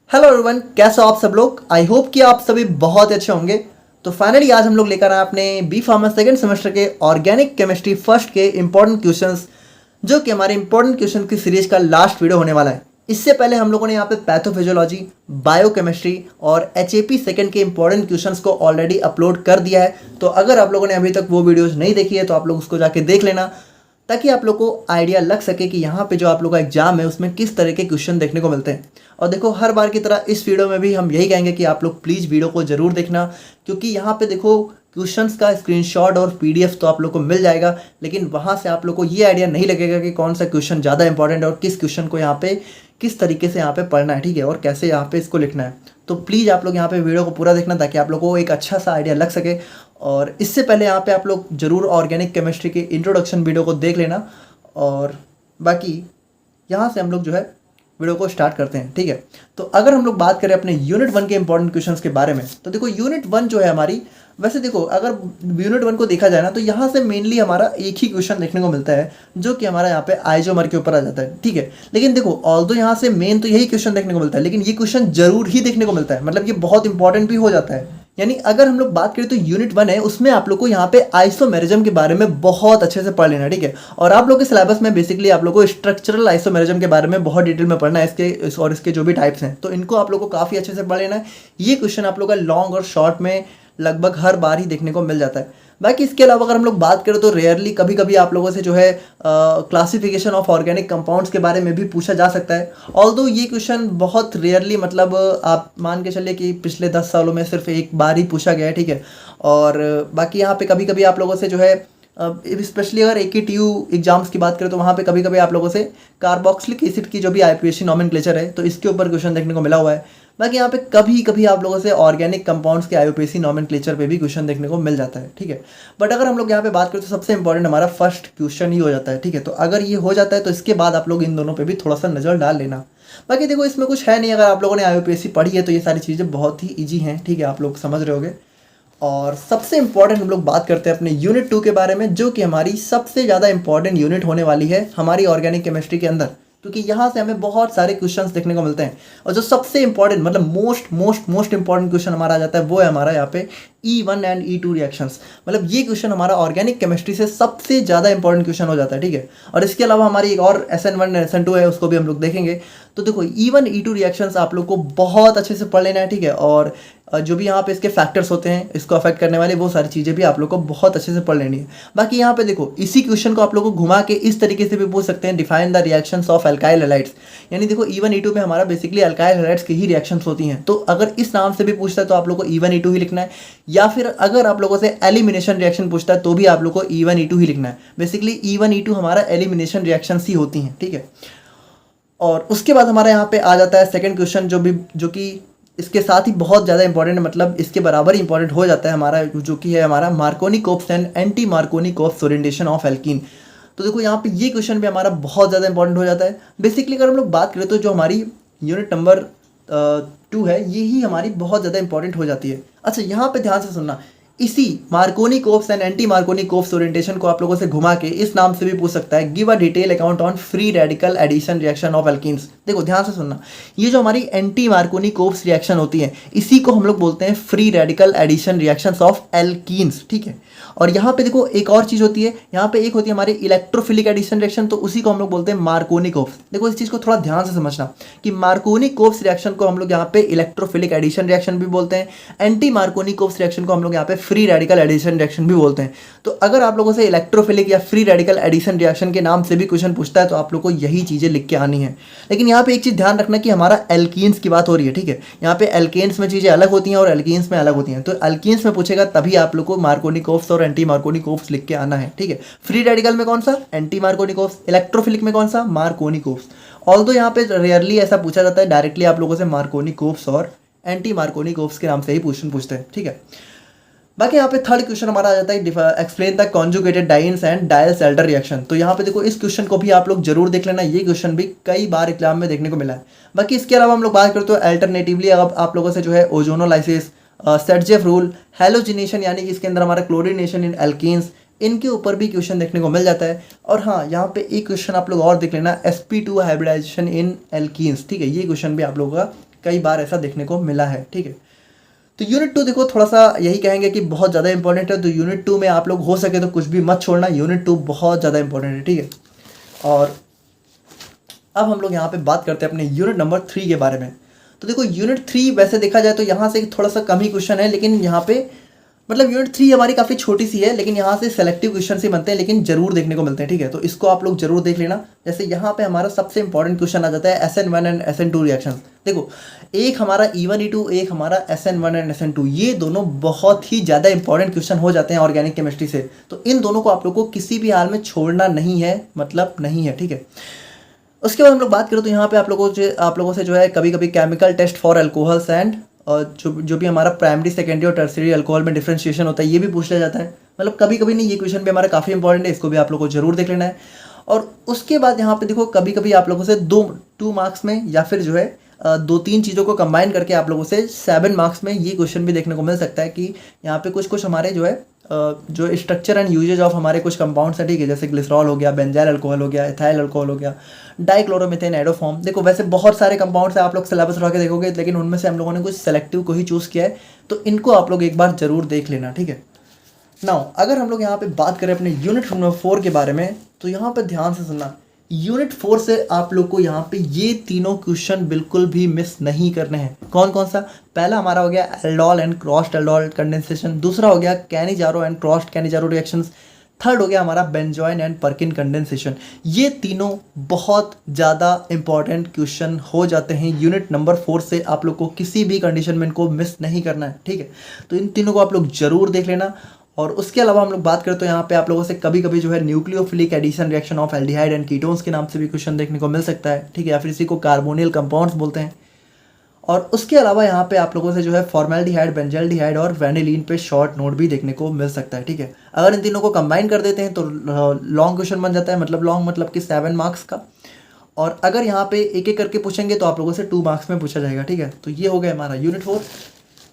Hello everyone, कैसे हो आप सब लोग। आई होप कि आप सभी बहुत अच्छे होंगे। तो फाइनली आज हम लोग लेकर आए अपने बी फार्मा सेकेंड सेमेस्टर के ऑर्गेनिक केमिस्ट्री फर्स्ट के इंपॉर्टेंट क्वेश्चंस, जो कि हमारे इंपॉर्टेंट क्वेश्चन की सीरीज का लास्ट वीडियो होने वाला है। इससे पहले हम लोगों ने यहाँ पे पैथोफिजियोलॉजी, बायोकेमिस्ट्री और एचएपी सेकेंड के इंपॉर्टेंट क्वेश्चंस को ऑलरेडी अपलोड कर दिया है। तो अगर आप लोगों ने अभी तक वो वीडियोज़ नहीं देखी है तो आप लोग उसको जाके देख लेना, ताकि आप लोग को आइडिया लग सके कि यहाँ पे जो आप लोग का एग्जाम है उसमें किस तरह के क्वेश्चन देखने को मिलते हैं। और देखो, हर बार की तरह इस वीडियो में भी हम यही कहेंगे कि आप लोग प्लीज़ वीडियो को ज़रूर देखना, क्योंकि यहाँ पे देखो क्वेश्चंस का स्क्रीनशॉट और पीडीएफ तो आप लोग को मिल जाएगा, लेकिन वहाँ से आप लोग को ये आइडिया नहीं लगेगा कि कौन सा क्वेश्चन ज़्यादा इंपॉर्टेंट है और किस क्वेश्चन को यहाँ पे किस तरीके से यहाँ पे पढ़ना है, ठीक है, और कैसे यहाँ पे इसको लिखना है। तो प्लीज़ आप लोग यहाँ पे वीडियो को पूरा देखना, ताकि आप लोग को एक अच्छा सा आइडिया लग सके। और इससे पहले यहाँ पे आप लोग ज़रूर ऑर्गेनिक केमिस्ट्री की इंट्रोडक्शन वीडियो को देख लेना। और बाकी यहाँ से हम लोग जो है वीडियो को स्टार्ट करते हैं, ठीक है। तो अगर हम लोग बात करें अपने यूनिट 1 के इंपॉर्टेंट क्वेश्चंस के बारे में, तो देखो यूनिट 1 जो है हमारी, वैसे देखो अगर यूनिट 1 को देखा जाए ना, तो यहाँ से मेनली हमारा एक ही क्वेश्चन देखने को मिलता है, जो कि हमारा यहाँ पे आइसोमर के ऊपर आ जाता है, ठीक है। लेकिन देखो, ऑल्दो यहाँ से मेन तो यही क्वेश्चन देखने को मिलता है, लेकिन ये क्वेश्चन जरूर ही देखने को मिलता है, मतलब ये बहुत इंपॉर्टेंट भी हो जाता है। यानी अगर हम लोग बात करें तो यूनिट 1 है, उसमें आप लोग को यहाँ पे आइसोमेरिज्म के बारे में बहुत अच्छे से पढ़ लेना, ठीक है। और आप लोग के सिलेबस में बेसिकली आप लोग को स्ट्रक्चरल आइसोमेरिज्म के बारे में बहुत डिटेल में पढ़ना है, इसके जो भी टाइप्स हैं, तो इनको आप लोग को काफ़ी अच्छे से पढ़ लेना है। ये क्वेश्चन आप लोग का लॉन्ग और शॉर्ट में लगभग हर बार ही देखने को मिल जाता है। बाकी इसके अलावा अगर हम लोग बात करें तो रेयरली कभी कभी आप लोगों से जो है क्लासिफिकेशन ऑफ ऑर्गेनिक कंपाउंड्स के बारे में भी पूछा जा सकता है। ऑल्दो ये क्वेश्चन बहुत रेयरली, मतलब आप मान के चलिए कि पिछले 10 सालों में सिर्फ एक बार ही पूछा गया है, ठीक है। और बाकी यहाँ पे कभी कभी आप लोगों से जो है, स्पेशली अगर AKTU एग्जाम्स की बात करें तो वहाँ पे कभी कभी आप लोगों से कार्बोक्सिलिक एसिड की जो भी IUPAC नॉमेनक्लेचर है, तो इसके ऊपर क्वेश्चन देखने को मिला हुआ है। बाकी यहाँ पे कभी कभी आप लोगों से ऑर्गेनिक कंपाउंड्स के IUPAC नॉमेनक्लेचर पे भी क्वेश्चन देखने को मिल जाता है, ठीक है। बट अगर हम लोग यहाँ पे बात करें तो सबसे इंपॉर्टेंट हमारा फर्स्ट क्वेश्चन ही हो जाता है, ठीक है। तो अगर ये हो जाता है तो इसके बाद आप लोग इन दोनों पे भी थोड़ा सा नज़र डाल लेना। बाकी देखो, इसमें कुछ है नहीं, अगर आप लोगों ने IUPAC पढ़ी है तो ये सारी चीज़ें बहुत ही ईजी हैं, ठीक है, आप लोग समझ रहे होगे। और सबसे इंपॉर्टेंट हम लोग बात करते हैं अपने यूनिट 2 के बारे में, जो कि हमारी सबसे ज़्यादा इंपॉर्टेंट यूनिट होने वाली है हमारी ऑर्गेनिक केमिस्ट्री के अंदर, क्योंकि यहाँ से हमें बहुत सारे क्वेश्चंस देखने को मिलते हैं। और जो सबसे इंपॉर्टेंट, मतलब मोस्ट इंपॉर्टेंट क्वेश्चन हमारा आ जाता है, वो है हमारा यहाँ पे E1 एंड E2 रिएक्शंस। मतलब ये क्वेश्चन हमारा ऑर्गेनिक केमिस्ट्री से सबसे ज़्यादा इंपॉर्टेंट क्वेश्चन हो जाता है, ठीक है। और इसके अलावा हमारी एक और SN1 SN2 है, उसको भी हम लोग देखेंगे। तो देखो, E1 E2 रिएक्शंस आप लोग को बहुत अच्छे से पढ़ लेना है, ठीक है। और जो भी यहाँ पे इसके फैक्टर्स होते हैं, इसको अफेक्ट करने वाले, वो सारी चीज़ें भी आप लोग को बहुत अच्छे से पढ़ लेनी है। बाकी यहाँ पे देखो, इसी क्वेश्चन को आप लोग को घुमा के इस तरीके से भी पूछ सकते हैं, define the reactions of alkyl halides. यानी देखो, E1 E2 में हमारा बेसिकली अल्काइल हैलाइड्स की ही रिएक्शंस होती हैं। तो अगर इस नाम से भी पूछता है तो आप लोग को E1 E2 ही लिखना है, या फिर अगर आप लोगों से एलिमिनेशन रिएक्शन पूछता है तो भी आप लोग को E1 E2 ही लिखना है। बेसिकली E1 E2 हमारा एलिमिनेशन रिएक्शंस ही होती हैं, ठीक है। और उसके बाद हमारा यहाँ पे आ जाता है सेकंड क्वेश्चन, जो कि इसके साथ ही बहुत ज़्यादा इंपॉर्टेंट है, मतलब इसके बराबर ही इंपॉर्टेंट हो जाता है हमारा, जो कि है हमारा Markovnikov-cops and anti Markovnikov-cops orientation of alkene. तो देखो, यहाँ पे ये क्वेश्चन भी हमारा बहुत ज़्यादा इंपॉर्टेंट हो जाता है। बेसिकली अगर हम लोग बात करें तो जो हमारी यूनिट नंबर 2 है, ये ही हमारी बहुत ज़्यादा इंपॉर्टेंट हो जाती है। अच्छा, यहाँ पे ध्यान से सुनना, इसी Markovnikov-cops and anti Markovnikov-cops orientation को आप लोगों से घुमा के इस नाम से भी पूछ सकता है, give a detail account on free radical addition reaction of alkenes. देखो ध्यान से सुनना, ये जो हमारी एंटी मार्कोनी-कोप्स रिएक्शन होती है, इसी को हम लोग बोलते हैं free radical addition reactions of alkenes, ठीक है। और यहाँ पे देखो एक और चीज़ होती है, यहाँ पे एक होती है हमारी इलेक्ट्रोफिलिक एडिशन रिएक्शन, तो उसी को हम लोग बोलते हैं मार्कोनी-कोप्स। देखो इस चीज़ को थोड़ा ध्यान से समझना कि मार्कोनी-कोप्स रिएक्शन को हम लोग यहाँ पे इलेक्ट्रोफिलिक एडिशन रिएक्शन भी बोलते हैं, एंटी मार्कोनी-कोप्स रिएक्शन को हम लोग यहाँ पे फ्री रेडिकल एडिशन रिएक्शन भी बोलते हैं। तो अगर आप लोगों से इलेक्ट्रोफिलिक या फ्री रेडिकल एडिशन रिएक्शन के नाम से भी क्वेश्चन पूछता है तो आप लोग को यही चीज़ें लिख के आनी है। लेकिन यहाँ पे एक चीज़ ध्यान रखना कि हमारा एल्कीन्स की बात हो रही है, ठीक है। यहाँ पे एल्केन्स में चीज़ें अलग होती हैं और एल्कीन्स में अलग होती हैं। तो एल्कीन्स में पूछेगा तभी आप लोग को मार्कोनी-कोप्स और एंटी मार्कोनी-कोप्स लिख के आना है, ठीक है। फ्री रेडिकल में कौन सा? Anti Markovnikov-cops. इलेक्ट्रोफिलिक में कौन सा? मार्कोनी-कोप्स। ऑल्दो यहाँ पे रेयरली ऐसा पूछा जाता है डायरेक्टली आप लोगों से मार्कोनी-कोप्स और एंटी मार्कोनी-कोप्स के नाम से ही क्वेश्चन पूछते हैं, ठीक है। बाकी यहाँ पे थर्ड क्वेश्चन हमारा आ जाता है, explain the conjugated dance and dials Elder reaction. तो यहाँ पे देखो, इस क्वेश्चन को भी आप लोग जरूर देख लेना, ये क्वेश्चन भी कई बार एग्जाम में देखने को मिला है। बाकी इसके अलावा हम लोग बात करते हैं अल्टरनेटिवली आप लोगों से जो है ओजोनोलाइसिस, सेटजेफ रूल, हैलोजिनेशन, यानी कि इसके अंदर हमारा क्लोरिनेशन इन एल्कीन्स, इनके ऊपर भी क्वेश्चन देखने को मिल जाता है। और हाँ, यहाँ पे एक क्वेश्चन आप लोग और देख लेना, sp2 हाइब्रिडाइजेशन इन एल्कीन्स, ठीक है। ये क्वेश्चन भी आप लोगों का कई बार ऐसा देखने को मिला है, ठीक है। तो यूनिट 2 देखो थोड़ा सा यही कहेंगे कि बहुत ज़्यादा इंपॉर्टेंट है, तो यूनिट 2 में आप लोग हो सके तो कुछ भी मत छोड़ना, यूनिट 2 बहुत ज़्यादा इंपॉर्टेंट है, ठीक है। और अब हम लोग यहाँ पे बात करते हैं अपने यूनिट नंबर 3 के बारे में। तो देखो यूनिट 3 वैसे देखा जाए तो यहाँ से थोड़ा सा कम ही क्वेश्चन है, लेकिन यहाँ पे मतलब यूनिट 3 हमारी काफ़ी छोटी सी है, लेकिन यहाँ से सेलेक्टिव क्वेश्चन ही बनते हैं, लेकिन जरूर देखने को मिलते हैं, ठीक है। तो इसको आप लोग जरूर देख लेना। जैसे यहाँ पे हमारा सबसे इंपॉर्टेंट क्वेश्चन आ जाता है SN1 एंड SN2 रिएक्शन। देखो एक हमारा E1 E2, एक हमारा SN1 एंड SN2, ये दोनों बहुत ही ज़्यादा इंपॉर्टेंट क्वेश्चन हो जाते हैं ऑर्गेनिक केमिस्ट्री से। तो इन दोनों को आप लोग को किसी भी हाल में छोड़ना नहीं है, मतलब नहीं है, ठीक है। उसके बाद हम लोग बात करें तो यहाँ पे आप लोगों से जो है कभी कभी chemical test for alcohols and और जो भी हमारा प्राइमरी सेकेंडरी और टर्सरी अल्कोहल में डिफरेंशिएशन होता है, ये भी पूछ लिया जाता है। मतलब कभी कभी नहीं, ये क्वेश्चन भी हमारा काफ़ी इंपॉर्टेंट है, इसको भी आप लोगों को जरूर देख लेना है। और उसके बाद यहाँ पे देखो कभी कभी आप लोगों से 2 मार्क्स में या फिर जो है 2-3 चीज़ों को कंबाइन करके आप लोगों से 7 मार्क्स में ये क्वेश्चन भी देखने को मिल सकता है कि यहाँ पे कुछ हमारे जो है जो स्ट्रक्चर एंड यूजेज ऑफ हमारे कुछ कंपाउंड्स हैं, ठीक है, जैसे ग्लिसरॉल हो गया, बेंजाइल अल्कोहल हो गया, इथाइल अल्कोहल हो गया, डाइक्लोरोमीथेन एडोफॉर्म। देखो वैसे बहुत सारे कंपाउंड्स हैं, आप लोग सिलेबस उठा के देखोगे, लेकिन उनमें से हम लोगों ने कुछ सेलेक्टिव को ही चूज़ किया है, तो इनको आप लोग एक बार जरूर देख लेना, ठीक है। नाउ अगर हम लोग यहाँ पे बात करें अपने यूनिट नंबर 4 के बारे में, तो यहाँ पे ध्यान से सुनना। यूनिट 4 से आप लोग को यहाँ पे ये तीनों क्वेश्चन बिल्कुल भी मिस नहीं करने हैं। कौन कौन सा? पहला हमारा हो गया aldol and crossed aldol condensation, दूसरा हो गया Cannizzaro and crossed Cannizzaro reactions, third हो गया हमारा बेंजोइन एंड पर्किन कंडेंसेशन। ये तीनों बहुत ज़्यादा इंपॉर्टेंट क्वेश्चन हो जाते हैं यूनिट नंबर 4 से, आप लोग को किसी भी कंडीशन में इनको मिस नहीं करना है, ठीक है। तो इन तीनों को आप लोग जरूर देख लेना। और उसके अलावा हम लोग बात करें तो यहाँ पे आप लोगों से कभी कभी जो है nucleophilic addition reaction of aldehyde and ketones के नाम से भी क्वेश्चन देखने को मिल सकता है, ठीक है, या फिर इसी को कार्बोनिल कंपाउंड्स बोलते हैं। और उसके अलावा यहाँ पे आप लोगों से जो है फॉर्मेल्डिहाइड, बेंजल्डिहाइड और वेनिलीन पे शॉर्ट नोट भी देखने को मिल सकता है, ठीक है। अगर इन तीनों को कंबाइन कर देते हैं तो लॉन्ग क्वेश्चन बन जाता है, मतलब लॉन्ग मतलब कि 7 मार्क्स का। और अगर यहाँ पे एक एक करके पूछेंगे तो आप लोगों से 2 मार्क्स में पूछा जाएगा, ठीक है। तो ये हो गया हमारा यूनिट 4।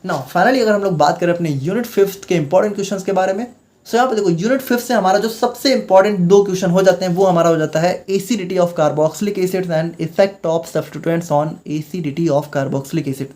नाउ फाइनली अगर हम लोग बात करें अपने यूनिट 5 के इंपॉर्टेंट क्वेश्चंस के बारे में, सो यहाँ पे देखो यूनिट 5 से हमारा जो सबसे इंपॉर्टेंट 2 क्वेश्चन हो जाते हैं वो हमारा हो जाता है acidity of carboxylic acids and effect of substituents on acidity of carboxylic acid.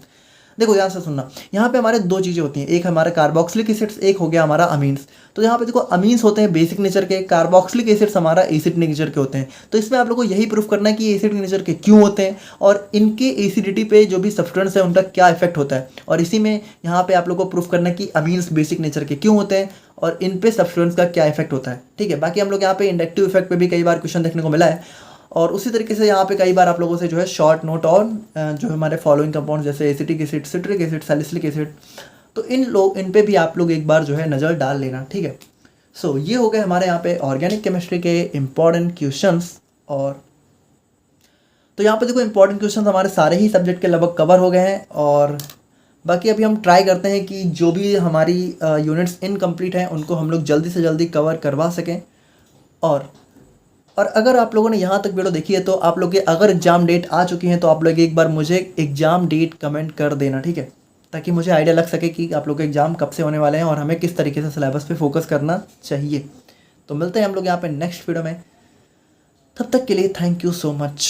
देखो ध्यान से सुनना, यहाँ पे हमारे 2 चीज़ें होती हैं, एक हमारा कार्बोक्सिलिक एसिड्स, एक हो गया हमारा अमीन्स। तो यहाँ पे देखो अमीन्स होते हैं बेसिक नेचर के, कार्बोक्सिलिक एसिड्स हमारा एसिड नेचर के होते हैं। तो इसमें आप लोग को यही प्रूफ करना है कि एसिड नेचर के क्यों होते हैं और इनके एसिडिटी पे जो भी सब्सटेंस है उनका क्या इफेक्ट होता है। और इसी में यहाँ पे आप लोग को प्रूफ करना है कि अमीन्स बेसिक नेचर के क्यों होते हैं और इन पे सब्सटेंस का क्या इफेक्ट होता है, ठीक है। बाकी हम लोग यहाँ पे इंडक्टिव इफेक्ट पे भी कई बार क्वेश्चन देखने को मिला है। और उसी तरीके से यहाँ पे कई बार आप लोगों से जो है शॉर्ट नोट और जो हमारे फॉलोइंग कंपाउंड जैसे acetic acid, citric acid, salicylic acid, तो इन पे भी आप लोग एक बार जो है नज़र डाल लेना, ठीक है। सो ये हो गए हमारे यहाँ पे ऑर्गेनिक केमिस्ट्री के इंपॉर्टेंट क्वेश्चंस। और तो यहाँ पे देखो इंपॉर्टेंट क्वेश्चंस हमारे सारे ही सब्जेक्ट के लगभग कवर हो गए हैं। और बाकी अभी हम ट्राई करते हैं कि जो भी हमारी यूनिट्स इनकम्प्लीट हैं उनको हम लोग जल्दी से जल्दी कवर करवा सकें। और अगर आप लोगों ने यहाँ तक वीडियो देखी है तो आप लोग के अगर एग्ज़ाम डेट आ चुकी हैं तो आप लोग एक बार मुझे एग्ज़ाम डेट कमेंट कर देना, ठीक है, ताकि मुझे आइडिया लग सके कि आप लोग के एग्ज़ाम कब से होने वाले हैं और हमें किस तरीके से सिलेबस पे फोकस करना चाहिए। तो मिलते हैं हम लोग यहाँ पे नेक्स्ट वीडियो में, तब तक के लिए थैंक यू सो मच।